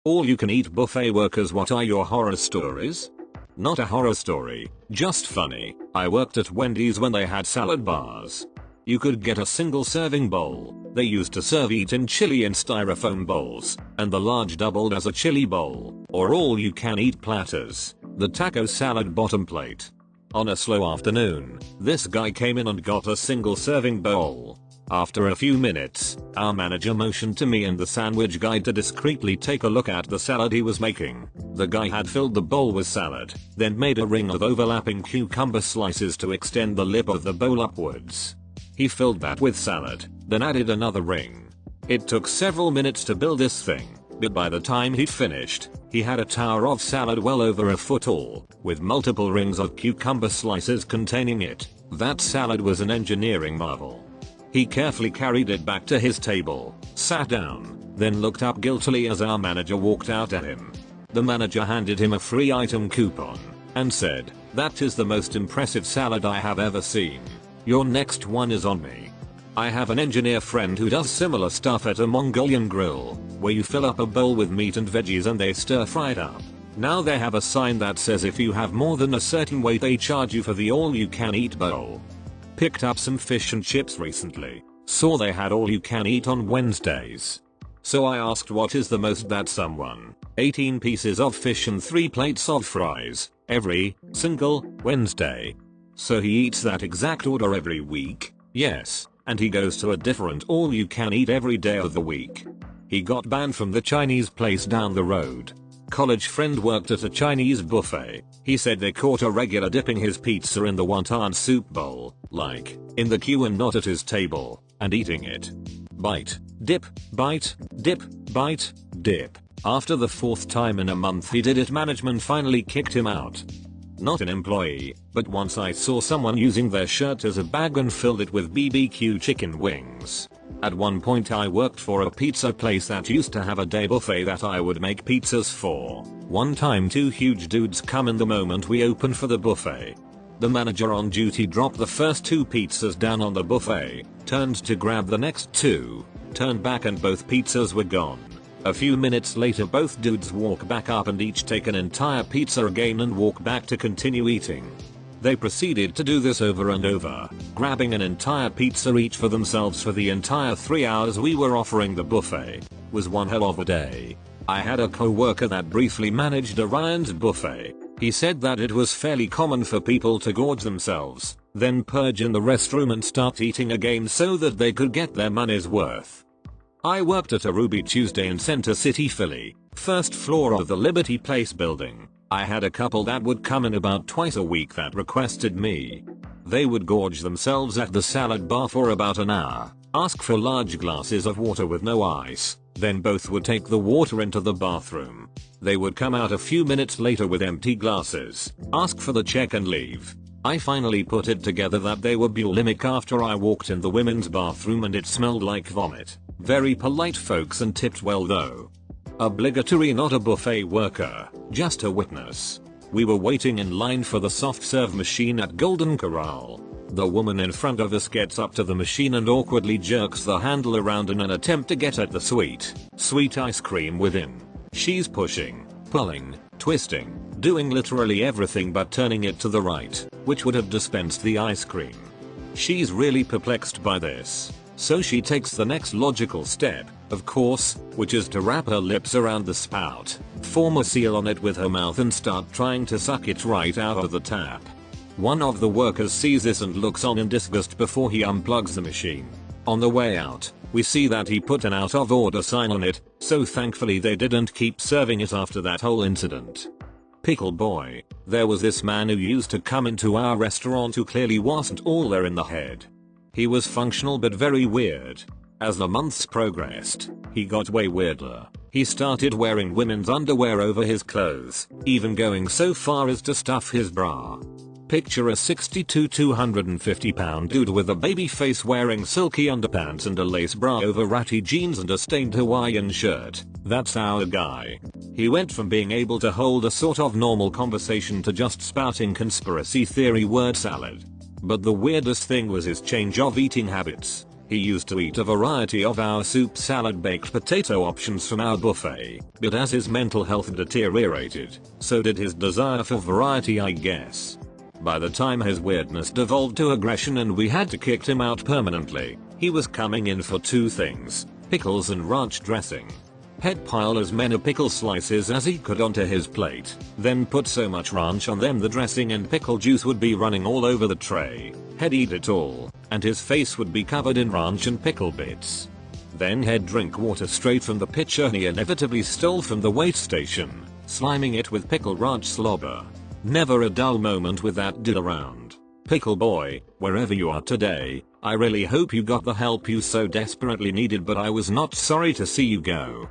All-you-can-eat buffet workers, what are your horror stories? Not a horror story, just funny. I worked at Wendy's when they had salad bars. You could get a single serving bowl. They used to serve eat-in chili in styrofoam bowls, and the large doubled as a chili bowl, or all-you-can-eat platters, the taco salad bottom plate. On a slow afternoon, this guy came in and got a single serving bowl. After a few minutes, our manager motioned to me and the sandwich guy to discreetly take a look at the salad he was making. The guy had filled the bowl with salad, then made a ring of overlapping cucumber slices to extend the lip of the bowl upwards. He filled that with salad, then added another ring. It took several minutes to build this thing, but by the time he'd finished, he had a tower of salad well over a foot tall, with multiple rings of cucumber slices containing it. That salad was an engineering marvel. He carefully carried it back to his table, sat down, then looked up guiltily as our manager walked out at him. The manager handed him a free item coupon, and said, "That is the most impressive salad I have ever seen. Your next one is on me." I have an engineer friend who does similar stuff at a Mongolian grill, where you fill up a bowl with meat and veggies and they stir fry it up. Now they have a sign that says if you have more than a certain weight they charge you for the all-you-can-eat bowl. Picked up some fish and chips recently. Saw they had all you can eat on Wednesdays. So I asked what is the most that someone, 18 pieces of fish and 3 plates of fries, every single Wednesday. So he eats that exact order every week, yes, and he goes to a different all you can eat every day of the week. He got banned from the Chinese place down the road. College friend worked at a Chinese buffet. He said they caught a regular dipping his pizza in the wonton soup bowl, like, in the queue and not at his table, and eating it. Bite, dip, bite, dip, bite, dip. After the 4th time in a month he did it, management finally kicked him out. Not an employee, but once I saw someone using their shirt as a bag and filled it with BBQ chicken wings. At one point I worked for a pizza place that used to have a day buffet that I would make pizzas for. One time 2 huge dudes come in the moment we opened for the buffet. The manager on duty dropped the first 2 pizzas down on the buffet, turned to grab the next 2, turned back and both pizzas were gone. A few minutes later both dudes walk back up and each take an entire pizza again and walk back to continue eating. They proceeded to do this over and over, grabbing an entire pizza each for themselves for the entire 3 hours we were offering the buffet. Was one hell of a day. I had a co-worker that briefly managed Orion's buffet. He said that it was fairly common for people to gorge themselves, then purge in the restroom and start eating again so that they could get their money's worth. I worked at a Ruby Tuesday in Center City, Philly, 1st floor of the Liberty Place building. I had a couple that would come in about twice a week that requested me. They would gorge themselves at the salad bar for about an hour, ask for large glasses of water with no ice, then both would take the water into the bathroom. They would come out a few minutes later with empty glasses, ask for the check and leave. I finally put it together that they were bulimic after I walked in the women's bathroom and it smelled like vomit. Very polite folks and tipped well though. Obligatory, not a buffet worker, just a witness. We were waiting in line for the soft serve machine at Golden Corral. The woman in front of us gets up to the machine and awkwardly jerks the handle around in an attempt to get at the sweet ice cream within. She's pushing, pulling, twisting, doing literally everything but turning it to the right, which would have dispensed the ice cream. She's really perplexed by this. So she takes the next logical step, of course, which is to wrap her lips around the spout, form a seal on it with her mouth and start trying to suck it right out of the tap. One of the workers sees this and looks on in disgust before he unplugs the machine. On the way out, we see that he put an out of order sign on it, so thankfully they didn't keep serving it after that whole incident. Pickle boy, there was this man who used to come into our restaurant who clearly wasn't all there in the head. He was functional but very weird. As the months progressed, he got way weirder. He started wearing women's underwear over his clothes, even going so far as to stuff his bra. Picture a 62 250 pound dude with a baby face wearing silky underpants and a lace bra over ratty jeans and a stained Hawaiian shirt. That's our guy. He went from being able to hold a sort of normal conversation to just spouting conspiracy theory word salad. But the weirdest thing was his change of eating habits. He used to eat a variety of our soup, salad, baked potato options from our buffet, but as his mental health deteriorated, so did his desire for variety, I guess. By the time his weirdness devolved to aggression and we had to kick him out permanently, he was coming in for two things: pickles and ranch dressing. He'd pile as many pickle slices as he could onto his plate, then put so much ranch on them the dressing and pickle juice would be running all over the tray. He'd eat it all, and his face would be covered in ranch and pickle bits. Then he'd drink water straight from the pitcher he inevitably stole from the wait station, sliming it with pickle ranch slobber. Never a dull moment with that dude around. Pickle boy, wherever you are today, I really hope you got the help you so desperately needed, but I was not sorry to see you go.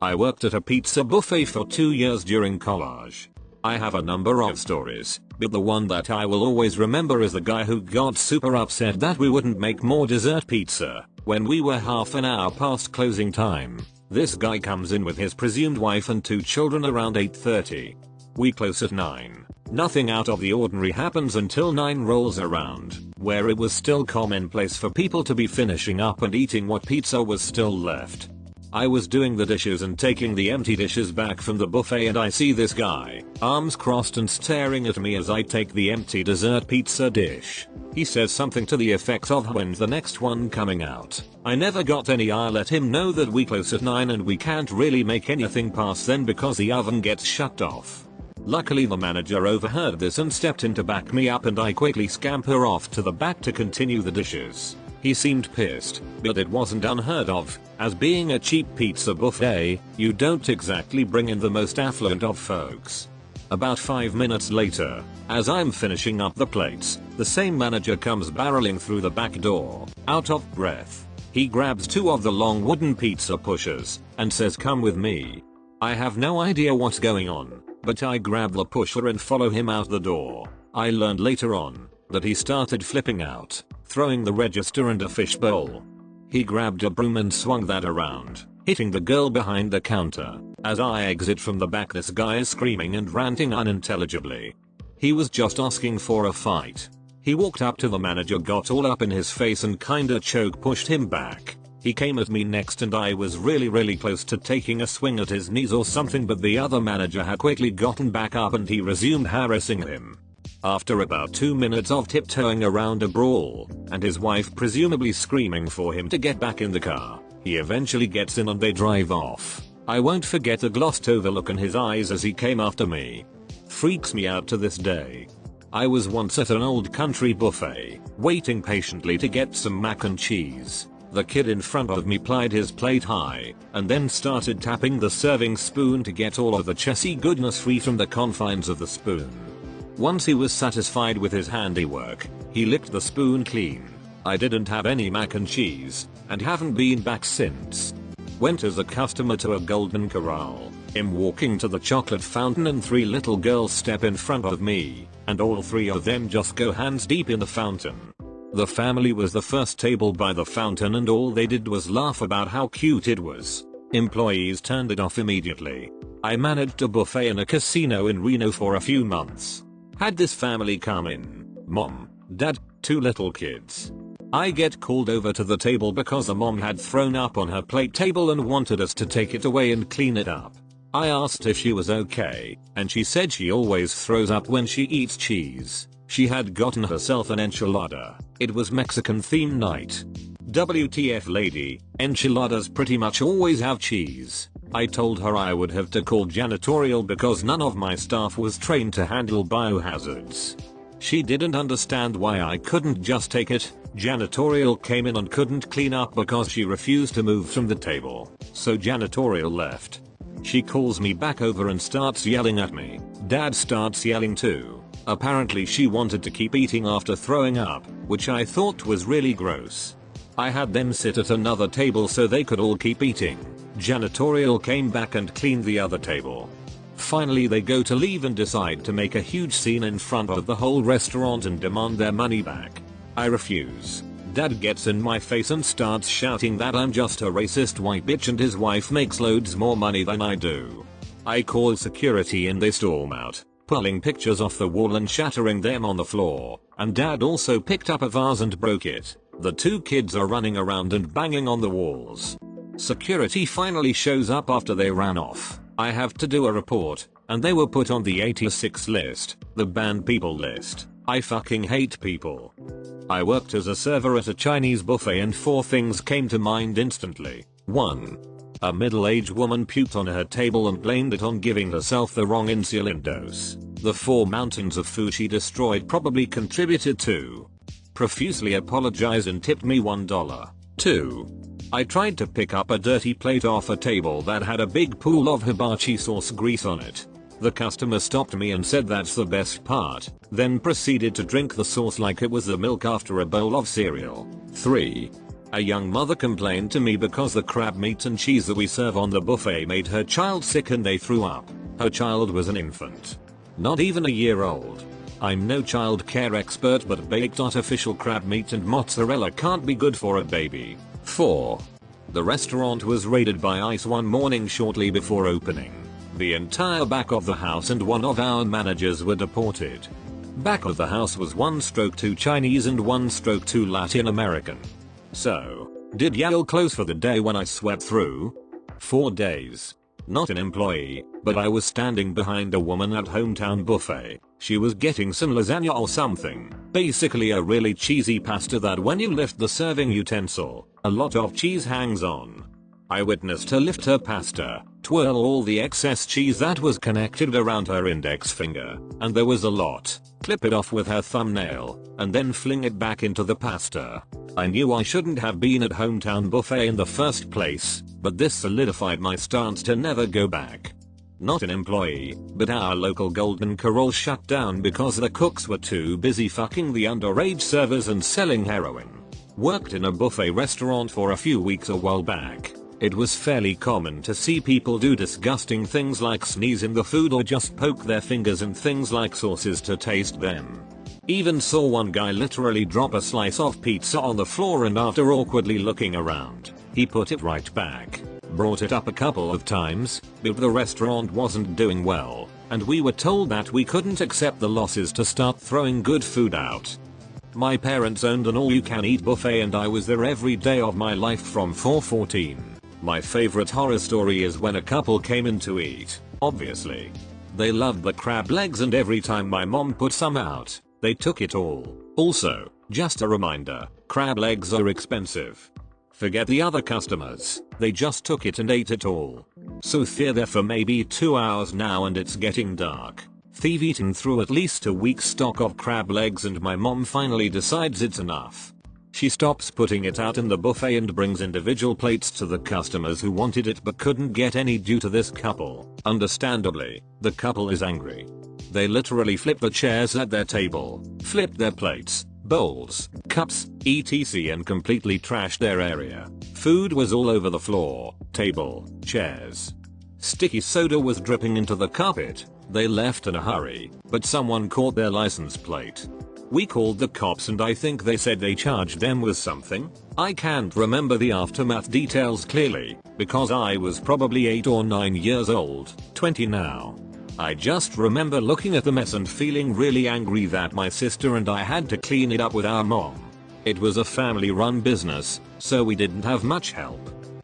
I worked at a pizza buffet for 2 years during college. I have a number of stories, but the one that I will always remember is the guy who got super upset that we wouldn't make more dessert pizza when we were half an hour past closing time. This guy comes in with his presumed wife and 2 children around 8:30. We close at 9. Nothing out of the ordinary happens until 9 rolls around, where it was still commonplace for people to be finishing up and eating what pizza was still left. I was doing the dishes and taking the empty dishes back from the buffet, and I see this guy, arms crossed and staring at me as I take the empty dessert pizza dish. He says something to the effect of, "When's the next one coming out?" I never got any. I let him know that we close at 9 and we can't really make anything past then because the oven gets shut off. Luckily the manager overheard this and stepped in to back me up, and I quickly scamper off to the back to continue the dishes. He seemed pissed, but it wasn't unheard of, as being a cheap pizza buffet, you don't exactly bring in the most affluent of folks. About 5 minutes later, as I'm finishing up the plates, the same manager comes barreling through the back door, out of breath. He grabs 2 of the long wooden pizza pushers, and says, "Come with me." I have no idea what's going on, but I grab the pusher and follow him out the door. I learned later on that he started flipping out, throwing the register and a fishbowl. He grabbed a broom and swung that around, hitting the girl behind the counter. As I exit from the back, this guy is screaming and ranting unintelligibly. He was just asking for a fight. He walked up to the manager, got all up in his face and kinda choke pushed him back. He came at me next and I was really close to taking a swing at his knees or something, but the other manager had quickly gotten back up and he resumed harassing him. After about 2 minutes of tiptoeing around a brawl, and his wife presumably screaming for him to get back in the car, he eventually gets in and they drive off. I won't forget the glossed over look in his eyes as he came after me. Freaks me out to this day. I was once at an old country buffet, waiting patiently to get some mac and cheese. The kid in front of me plied his plate high, and then started tapping the serving spoon to get all of the chessy goodness free from the confines of the spoon. Once he was satisfied with his handiwork, he licked the spoon clean. I didn't have any mac and cheese, and haven't been back since. Went as a customer to a Golden Corral. I'm walking to the chocolate fountain and 3 little girls step in front of me, and all 3 of them just go hands deep in the fountain. The family was the first table by the fountain and all they did was laugh about how cute it was. Employees turned it off immediately. I managed a buffet in a casino in Reno for a few months. Had this family come in, mom, dad, 2 little kids. I get called over to the table because the mom had thrown up on her plate table and wanted us to take it away and clean it up. I asked if she was okay, and she said she always throws up when she eats cheese. She had gotten herself an enchilada. It was Mexican theme night. WTF lady, enchiladas pretty much always have cheese. I told her I would have to call janitorial because none of my staff was trained to handle biohazards. She didn't understand why I couldn't just take it. Janitorial came in and couldn't clean up because she refused to move from the table, so janitorial left. She calls me back over and starts yelling at me. Dad starts yelling too. Apparently she wanted to keep eating after throwing up, which I thought was really gross. I had them sit at another table so they could all keep eating. Janitorial came back and cleaned the other table. Finally they go to leave and decide to make a huge scene in front of the whole restaurant and demand their money back. I refuse. Dad gets in my face and starts shouting that I'm just a racist white bitch and his wife makes loads more money than I do. I call security and they storm out, pulling pictures off the wall and shattering them on the floor, and Dad also picked up a vase and broke it. The two kids are running around and banging on the walls. Security finally shows up after they ran off. I have to do a report, and they were put on the 86 list, the banned people list. I fucking hate people. I worked as a server at a Chinese buffet and 4 things came to mind instantly. 1. A middle-aged woman puked on her table and blamed it on giving herself the wrong insulin dose. The 4 mountains of food she destroyed probably contributed to. Profusely apologized and tipped me $1. 2. I tried to pick up a dirty plate off a table that had a big pool of hibachi sauce grease on it. The customer stopped me and said that's the best part, then proceeded to drink the sauce like it was the milk after a bowl of cereal. 3. A young mother complained to me because the crab meat and cheese that we serve on the buffet made her child sick and they threw up. Her child was an infant. Not even a year old. I'm no child care expert, but baked artificial crab meat and mozzarella can't be good for a baby. 4. The restaurant was raided by ICE one morning shortly before opening. The entire back of the house and one of our managers were deported. Back of the house was 1/2 Chinese and 1/2 Latin American. So, did Yale close for the day when I swept through? 4 days. Not an employee, but I was standing behind a woman at Hometown Buffet. She was getting some lasagna or something, basically a really cheesy pasta that when you lift the serving utensil, a lot of cheese hangs on. I witnessed her lift her pasta, twirl all the excess cheese that was connected around her index finger, and there was a lot, clip it off with her thumbnail, and then fling it back into the pasta. I knew I shouldn't have been at Hometown Buffet in the first place, but this solidified my stance to never go back. Not an employee, but our local Golden Corral shut down because the cooks were too busy fucking the underage servers and selling heroin. Worked in a buffet restaurant for a few weeks a while back. It was fairly common to see people do disgusting things like sneeze in the food or just poke their fingers in things like sauces to taste them. Even saw one guy literally drop a slice of pizza on the floor and after awkwardly looking around, he put it right back. Brought it up a couple of times, but the restaurant wasn't doing well, and we were told that we couldn't accept the losses to start throwing good food out. My parents owned an all-you-can-eat buffet and I was there every day of my life from 4/14. My favorite horror story is when a couple came in to eat, obviously. They loved the crab legs and every time my mom put some out, they took it all. Also, just a reminder, crab legs are expensive. Forget the other customers, they just took it and ate it all. So they're there for maybe 2 hours now and it's getting dark. They've eaten through at least a week's stock of crab legs and my mom finally decides it's enough. She stops putting it out in the buffet and brings individual plates to the customers who wanted it but couldn't get any due to this couple. Understandably, the couple is angry. They literally flipped the chairs at their table, flipped their plates, bowls, cups, etc. and completely trashed their area. Food was all over the floor, table, chairs. Sticky soda was dripping into the carpet. They left in a hurry, but someone caught their license plate. We called the cops and I think they said they charged them with something. I can't remember the aftermath details clearly, because I was probably 8 or 9 years old, 20 now. I just remember looking at the mess and feeling really angry that my sister and I had to clean it up with our mom. It was a family-run business, so we didn't have much help.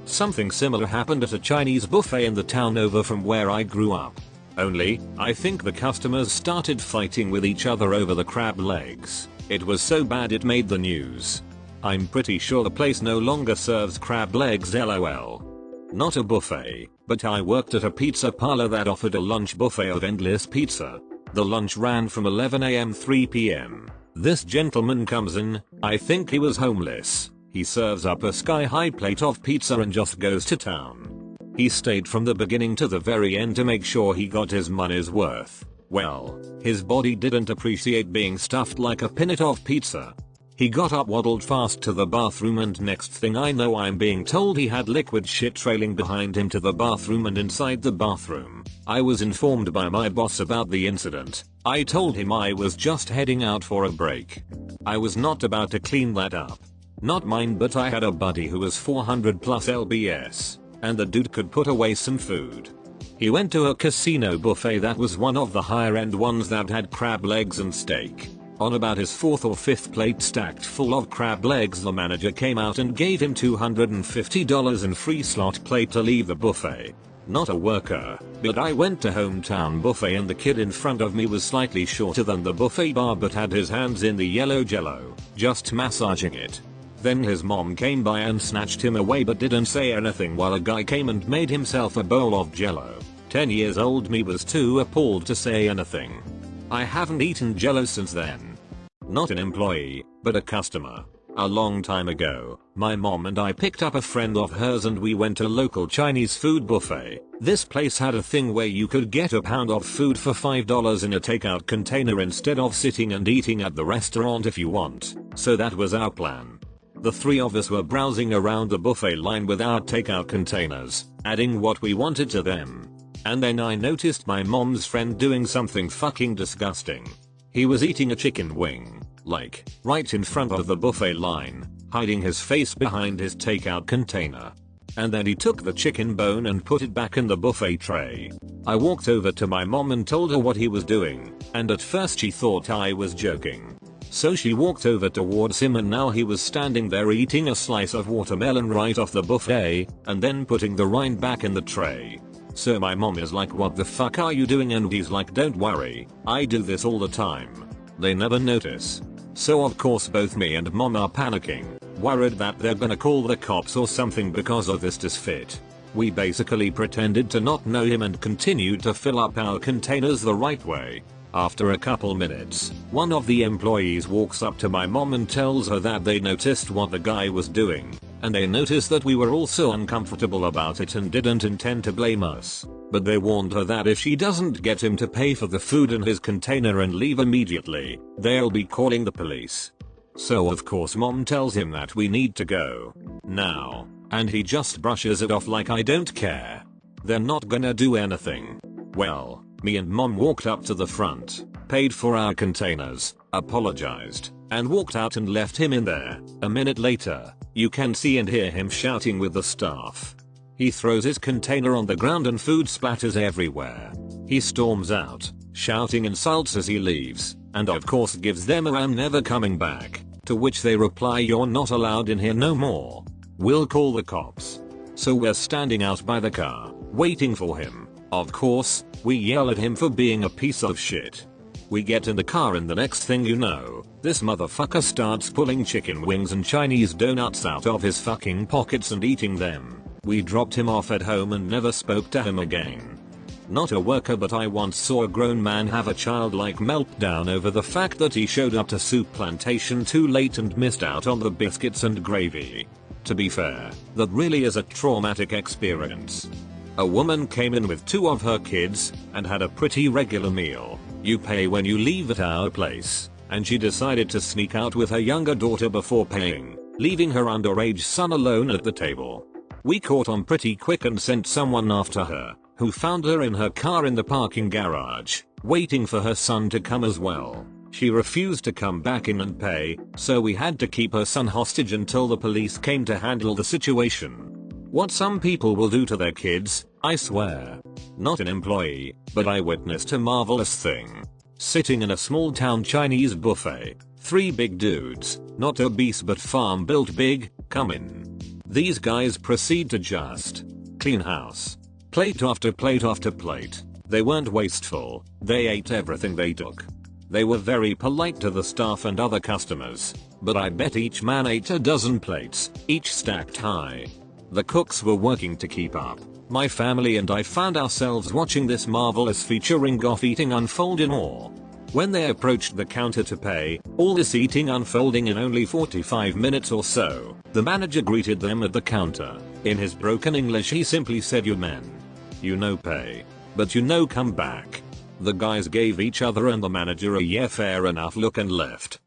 Something similar happened at a Chinese buffet in the town over from where I grew up. Only, I think the customers started fighting with each other over the crab legs. It was so bad it made the news. I'm pretty sure the place no longer serves crab legs lol. Not a buffet, but I worked at a pizza parlor that offered a lunch buffet of endless pizza. The lunch ran from 11 AM 3 PM. This gentleman comes in, I think he was homeless. He serves up a sky-high plate of pizza and just goes to town. He stayed from the beginning to the very end to make sure he got his money's worth. Well, his body didn't appreciate being stuffed like a pinnet of pizza. He got up, waddled fast to the bathroom, and next thing I know I'm being told he had liquid shit trailing behind him to the bathroom and inside the bathroom. I was informed by my boss about the incident. I told him I was just heading out for a break. I was not about to clean that up. Not mine, but I had a buddy who was 400 plus lbs. And the dude could put away some food. He went to a casino buffet that was one of the higher end ones that had crab legs and steak. On about his 4th or 5th plate stacked full of crab legs, the manager came out and gave him $250 in free slot plate to leave the buffet. Not a worker, but I went to hometown buffet and the kid in front of me was slightly shorter than the buffet bar but had his hands in the yellow jello, just massaging it. Then his mom came by and snatched him away but didn't say anything while a guy came and made himself a bowl of jello. 10 years old me was too appalled to say anything. I haven't eaten jello since then. Not an employee, but a customer. A long time ago, my mom and I picked up a friend of hers and we went to a local Chinese food buffet. This place had a thing where you could get a pound of food for $5 in a takeout container instead of sitting and eating at the restaurant if you want. So that was our plan. The three of us were browsing around the buffet line with our takeout containers, adding what we wanted to them. And then I noticed my mom's friend doing something fucking disgusting. He was eating a chicken wing, like, right in front of the buffet line, hiding his face behind his takeout container. And then he took the chicken bone and put it back in the buffet tray. I walked over to my mom and told her what he was doing, and at first she thought I was joking. So she walked over towards him and now he was standing there eating a slice of watermelon right off the buffet, and then putting the rind back in the tray. So my mom is like, what the fuck are you doing? And he's like, don't worry, I do this all the time. They never notice. So of course both me and mom are panicking, worried that they're gonna call the cops or something because of this disfit. We basically pretended to not know him and continued to fill up our containers the right way. After a couple minutes, one of the employees walks up to my mom and tells her that they noticed what the guy was doing, and they noticed that we were also uncomfortable about it and didn't intend to blame us, but they warned her that if she doesn't get him to pay for the food in his container and leave immediately, they'll be calling the police. So of course mom tells him that we need to go now, and he just brushes it off like I don't care. They're not gonna do anything. Well, me and mom walked up to the front, paid for our containers, apologized, and walked out and left him in there. A minute later, you can see and hear him shouting with the staff. He throws his container on the ground and food splatters everywhere. He storms out, shouting insults as he leaves, and of course gives them a "I'm never coming back," to which they reply, "You're not allowed in here no more. We'll call the cops." So we're standing out by the car, waiting for him. Of course, we yell at him for being a piece of shit. We get in the car and the next thing you know, this motherfucker starts pulling chicken wings and Chinese donuts out of his fucking pockets and eating them. We dropped him off at home and never spoke to him again. Not a worker, but I once saw a grown man have a childlike meltdown over the fact that he showed up to Soup Plantation too late and missed out on the biscuits and gravy. To be fair, that really is a traumatic experience. A woman came in with 2 of her kids and had a pretty regular meal. You pay when you leave at our place, and she decided to sneak out with her younger daughter before paying, leaving her underage son alone at the table. We caught on pretty quick and sent someone after her, who found her in her car in the parking garage, waiting for her son to come as well. She refused to come back in and pay, so we had to keep her son hostage until the police came to handle the situation. What some people will do to their kids, I swear. Not an employee, but I witnessed a marvelous thing. Sitting in a small town Chinese buffet, 3 big dudes, not obese but farm built big, come in. These guys proceed to just clean house. Plate after plate after plate. They weren't wasteful, they ate everything they took. They were very polite to the staff and other customers, but I bet each man ate a dozen plates, each stacked high. The cooks were working to keep up. My family and I found ourselves watching this marvelous featuring of eating unfold in awe. When they approached the counter to pay, all this eating unfolding in only 45 minutes or so, the manager greeted them at the counter. In his broken English he simply said, "You men. You no pay. But you no come back." The guys gave each other and the manager a "yeah fair enough" look and left.